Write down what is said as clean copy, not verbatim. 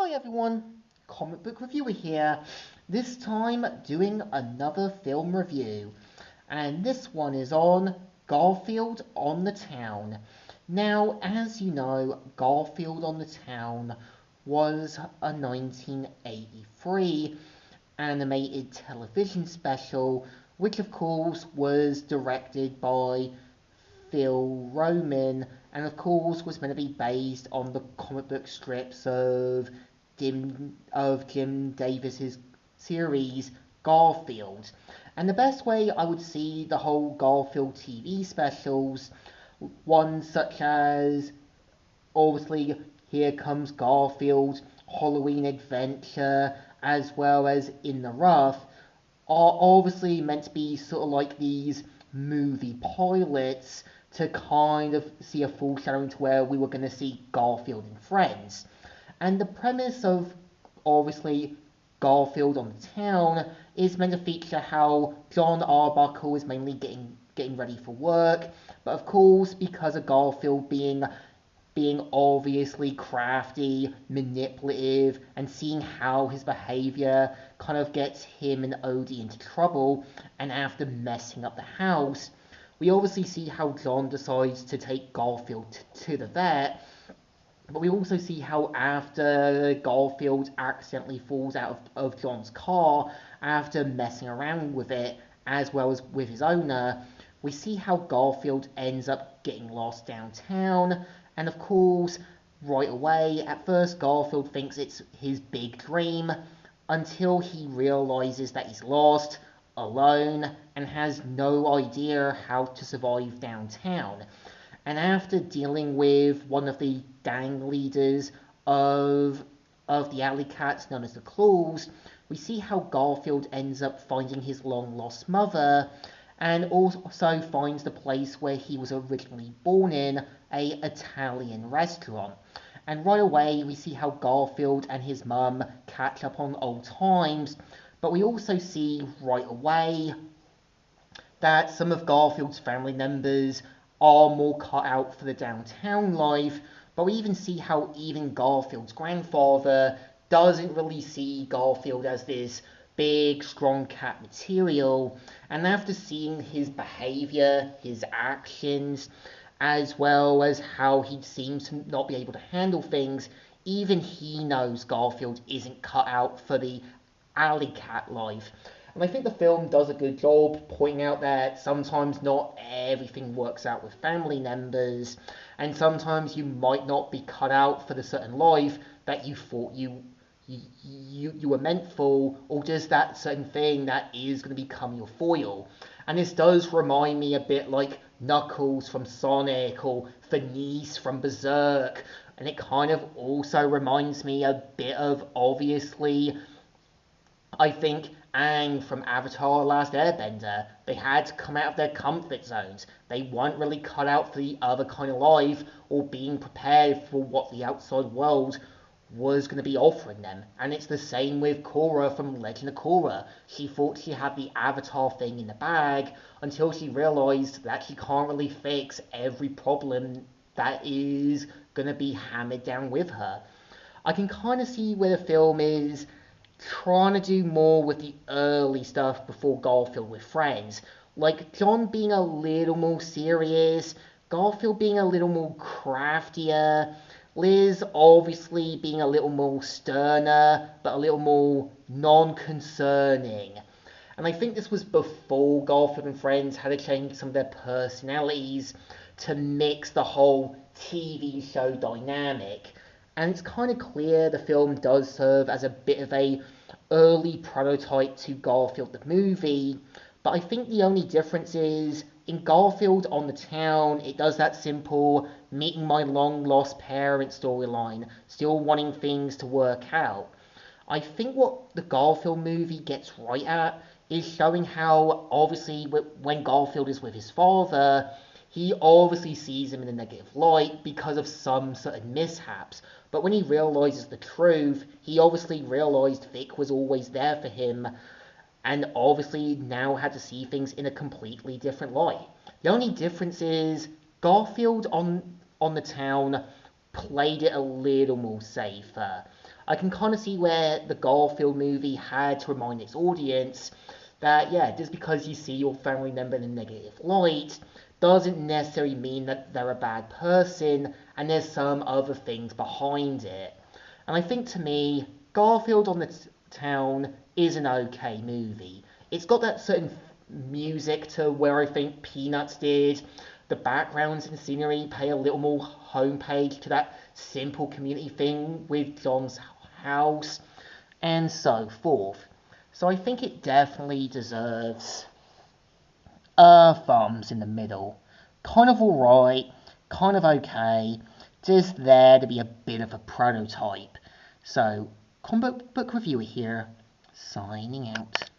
Hi everyone, Comic Book Reviewer here, this time doing another film review, and this one is on Garfield on the Town. Now, as you know, Garfield on the Town was a 1983 animated television special, which of course was directed by Phil Roman, and of course was meant to be based on the comic book strips of Jim Davis's series Garfield. And the best way I would see the whole Garfield TV specials, ones such as obviously Here Comes Garfield, Halloween Adventure, as well as In the Rough, are obviously meant to be sort of like these movie pilots to kind of see a foreshadowing to where we were going to see Garfield and Friends. And the premise of obviously Garfield on the Town is meant to feature how John Arbuckle is mainly getting ready for work, but of course because of Garfield being obviously crafty, manipulative, and seeing how his behavior kind of gets him and Odie into trouble, and after messing up the house, we obviously see how John decides to take Garfield to the vet, but we also see how after Garfield accidentally falls out of John's car after messing around with it, as well as with his owner, we see how Garfield ends up getting lost downtown, and of course, right away, at first Garfield thinks it's his big dream, until he realizes that he's lost, alone, and has no idea how to survive downtown. And after dealing with one of the gang leaders of the alley cats known as the Claws, we see how Garfield ends up finding his long lost mother, and also finds the place where he was originally born in, a Italian restaurant. And right away we see how Garfield and his mum catch up on old times, but we also see right away that some of Garfield's family members are more cut out for the downtown life, but we even see how even Garfield's grandfather doesn't really see Garfield as this big, strong cat material, and after seeing his behavior, his actions, as well as how he seems to not be able to handle things, even he knows Garfield isn't cut out for the alley cat life. And I think the film does a good job pointing out that sometimes not everything works out with family members, and sometimes you might not be cut out for the certain life that you thought you were meant for, or just that certain thing that is going to become your foil. And this does remind me a bit like Knuckles from Sonic or Finesse from Berserk, and it kind of also reminds me a bit of, obviously, I think Aang from Avatar Last Airbender. They had to come out of their comfort zones. They weren't really cut out for the other kind of life or being prepared for what the outside world was going to be offering them. And it's the same with Korra from Legend of Korra. She thought she had the Avatar thing in the bag until she realized that she can't really fix every problem that is going to be hammered down with her. I can kind of see where the film is trying to do more with the early stuff before Garfield with Friends. Like John being a little more serious, Garfield being a little more craftier, Liz obviously being a little more sterner, but a little more non-concerning. And I think this was before Garfield and Friends had to change some of their personalities to mix the whole TV show dynamic. And it's kind of clear the film does serve as a bit of a early prototype to Garfield the movie, but I think the only difference is in Garfield on the Town, it does that simple meeting my long lost parent storyline, still wanting things to work out. I think what the Garfield movie gets right at is showing how, obviously, when Garfield is with his father, he obviously sees him in a negative light because of some certain mishaps. But when he realizes the truth, he obviously realized Vic was always there for him, and obviously now had to see things in a completely different light. The only difference is Garfield on the Town played it a little more safer. I can kind of see where the Garfield movie had to remind its audience that, yeah, just because you see your family member in a negative light doesn't necessarily mean that they're a bad person, and there's some other things behind it. And I think to me, Garfield on the Town is an okay movie. It's got that certain music to where I think Peanuts did. The backgrounds and scenery pay a little more homepage to that simple community thing with John's house, and so forth. So I think it definitely deserves thumbs in the middle. Kind of alright, kind of okay, just there to be a bit of a prototype. So, comic book reviewer here, signing out.